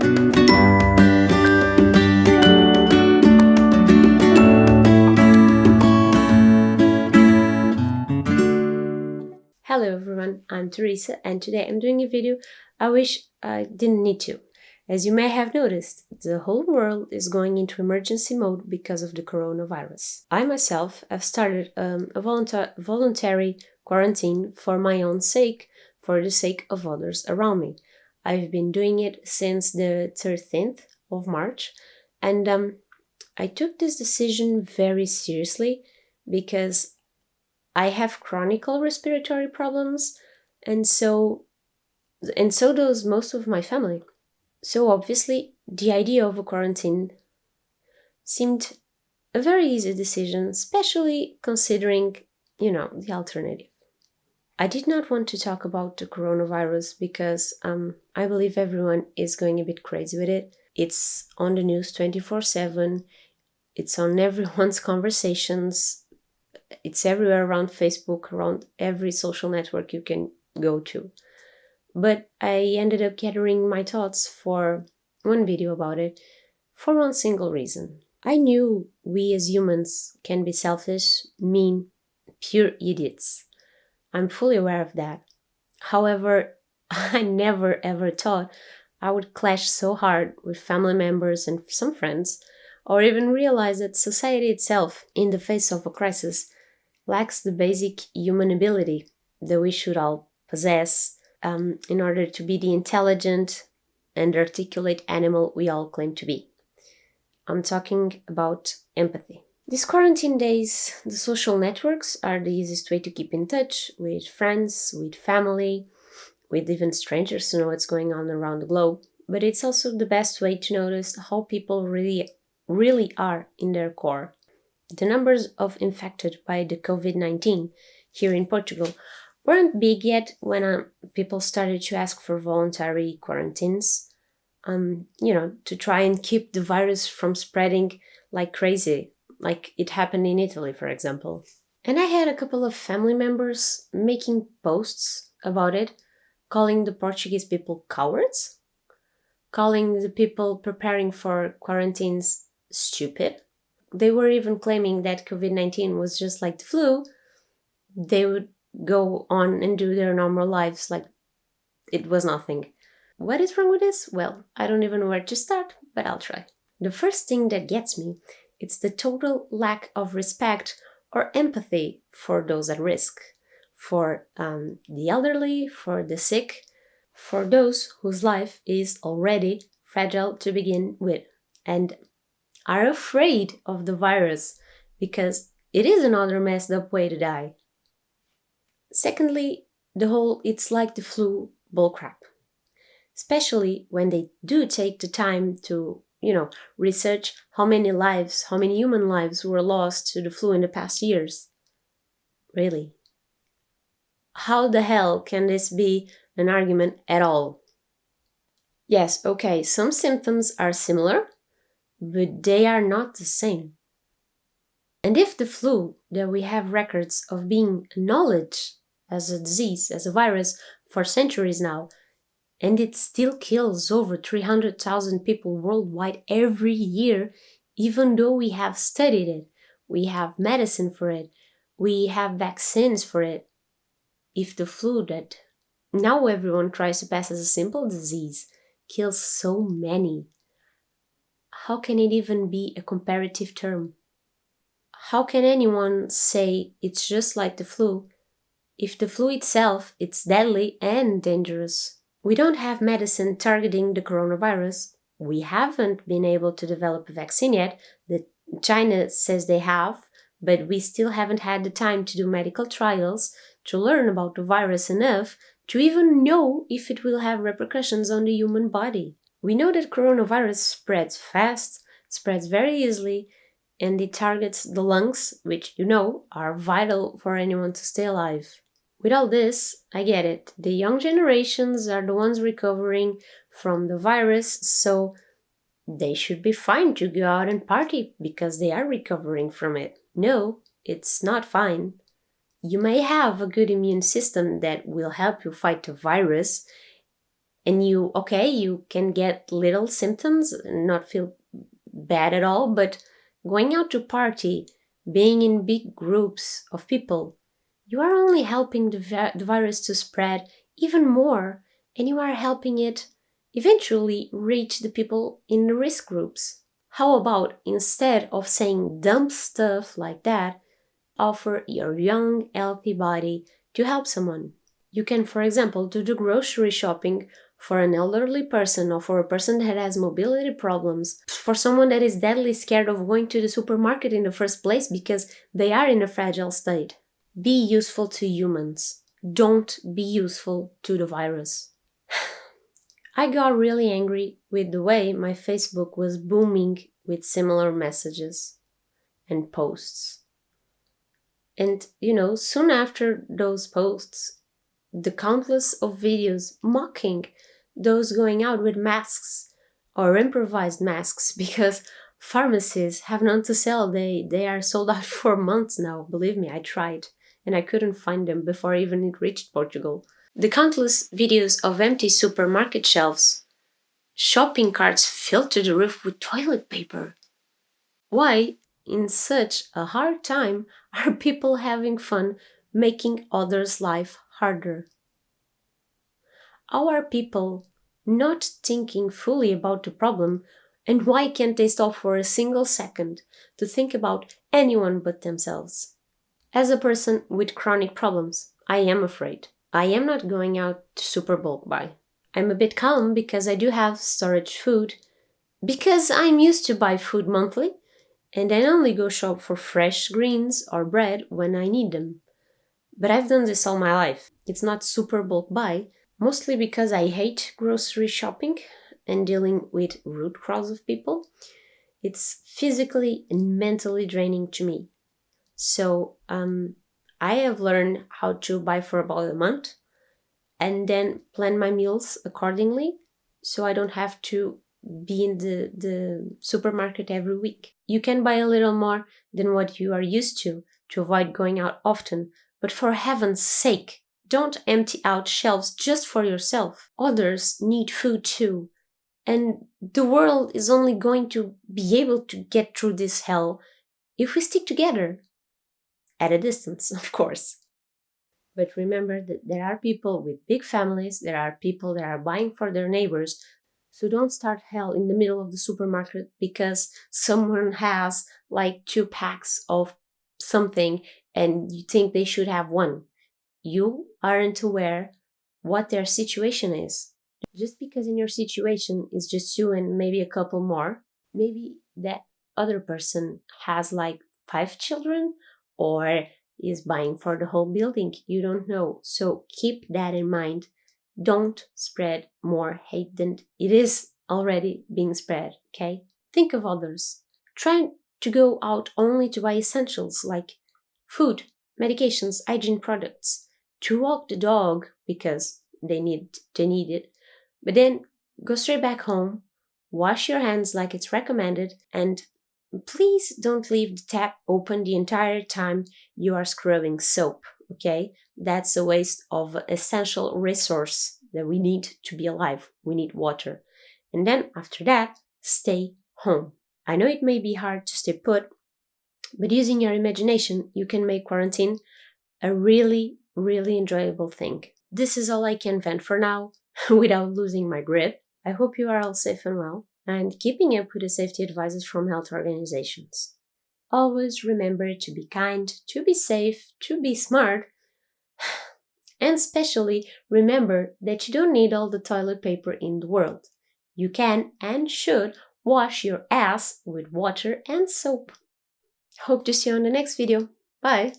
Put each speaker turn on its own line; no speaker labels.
Hello everyone, I'm Theresa and today I'm doing a video I wish I didn't need to. As you may have noticed, the whole world is going into emergency mode because of the coronavirus. I myself have started a voluntary quarantine for my own sake, for the sake of others around me. I've been doing it since the 13th of March and I took this decision very seriously because I have chronic respiratory problems, and so does most of my family. So obviously, the idea of a quarantine seemed a very easy decision, especially considering, the alternative. I did not want to talk about the coronavirus because I believe everyone is going a bit crazy with it. It's on the news 24/7. It's on everyone's conversations. It's everywhere around Facebook, around every social network you can go to. But I ended up gathering my thoughts for one video about it for one single reason. I knew we as humans can be selfish, mean, pure idiots. I'm fully aware of that. However, I never ever thought I would clash so hard with family members and some friends, or even realize that society itself, in the face of a crisis, lacks the basic human ability that we should all possess in order to be the intelligent and articulate animal we all claim to be. I'm talking about empathy. These quarantine days, the social networks are the easiest way to keep in touch with friends, with family, with even strangers to know what's going on around the globe. But it's also the best way to notice how people really are in their core. The numbers of infected by the COVID-19 here in Portugal weren't big yet when people started to ask for voluntary quarantines, to try and keep the virus from spreading like crazy, like it happened in Italy, for example. And I had a couple of family members making posts about it, calling the Portuguese people cowards, calling the people preparing for quarantines stupid. They were even claiming that COVID-19 was just like the flu. They would go on and do their normal lives like it was nothing. What is wrong with this? Well, I don't even know where to start, but I'll try. The first thing that gets me, it's the total lack of respect or empathy for those at risk, for the elderly, for the sick, for those whose life is already fragile to begin with, and are afraid of the virus because it is another messed up way to die. Secondly, the whole "it's like the flu" bullcrap. Especially when they do take the time to, research how many human lives were lost to the flu in the past years. Really? How the hell can this be an argument at all? Yes, okay, some symptoms are similar, but they are not the same. And if the flu, that we have records of being acknowledged as a disease, as a virus for centuries now, and it still kills over 300,000 people worldwide every year, even though we have studied it, we have medicine for it, we have vaccines for it. If the flu that now everyone tries to pass as a simple disease kills so many, how can it even be a comparative term? How can anyone say it's just like the flu if the flu itself is deadly and dangerous? We don't have medicine targeting the coronavirus. We haven't been able to develop a vaccine yet that China says they have, but we still haven't had the time to do medical trials to learn about the virus enough to even know if it will have repercussions on the human body. We know that coronavirus spreads fast, spreads very easily, and it targets the lungs, which are vital for anyone to stay alive. With all this, I get it. The young generations are the ones recovering from the virus, so they should be fine to go out and party because they are recovering from it. No, it's not fine. You may have a good immune system that will help you fight the virus, And you can get little symptoms and not feel bad at all, but going out to party, being in big groups of people, you are only helping the virus to spread even more, and you are helping it eventually reach the people in the risk groups. How about, instead of saying dumb stuff like that, offer your young, healthy body to help someone? You can, for example, do the grocery shopping for an elderly person or for a person that has mobility problems, for someone that is deadly scared of going to the supermarket in the first place because they are in a fragile state. Be useful to humans. Don't be useful to the virus. I got really angry with the way my Facebook was booming with similar messages and posts. And, soon after those posts, the countless of videos mocking those going out with masks or improvised masks, because pharmacies have none to sell. They are sold out for months now. Believe me, I tried and I couldn't find them before even it reached Portugal. The countless videos of empty supermarket shelves, shopping carts filled to the roof with toilet paper. Why, in such a hard time, are people having fun making others' life harder? How are people not thinking fully about the problem, and why can't they stop for a single second to think about anyone but themselves? As a person with chronic problems, I am afraid. I am not going out to super bulk buy. I'm a bit calm because I do have storage food, because I'm used to buy food monthly, and I only go shop for fresh greens or bread when I need them. But I've done this all my life. It's not super bulk buy, mostly because I hate grocery shopping and dealing with rude crowds of people. It's physically and mentally draining to me. So I have learned how to buy for about a month and then plan my meals accordingly, so I don't have to be in the supermarket every week. You can buy a little more than what you are used to avoid going out often, but for heaven's sake, don't empty out shelves just for yourself. Others need food too, and the world is only going to be able to get through this hell if we stick together. At a distance, of course. But remember that there are people with big families, there are people that are buying for their neighbors, so don't start hell in the middle of the supermarket because someone has like 2 packs of something and you think they should have one. You aren't aware what their situation is. Just because in your situation is just you and maybe a couple more, maybe that other person has like 5 children or is buying for the whole building. You don't know. So keep that in mind. Don't spread more hate than it is already being spread, okay? Think of others. Try to go out only to buy essentials like food, medications, hygiene products, to walk the dog because they need it, but then go straight back home, wash your hands like it's recommended, and please don't leave the tap open the entire time you are scrubbing soap, okay? That's a waste of essential resource that we need to be alive. We need water. And then after that, stay home. I know it may be hard to stay put, but using your imagination, you can make quarantine a really, really enjoyable thing. This is all I can vent for now without losing my grip. I hope you are all safe and well, and keeping up with the safety advices from health organizations. Always remember to be kind, to be safe, to be smart, and especially remember that you don't need all the toilet paper in the world. You can and should wash your ass with water and soap. Hope to see you on the next video. Bye!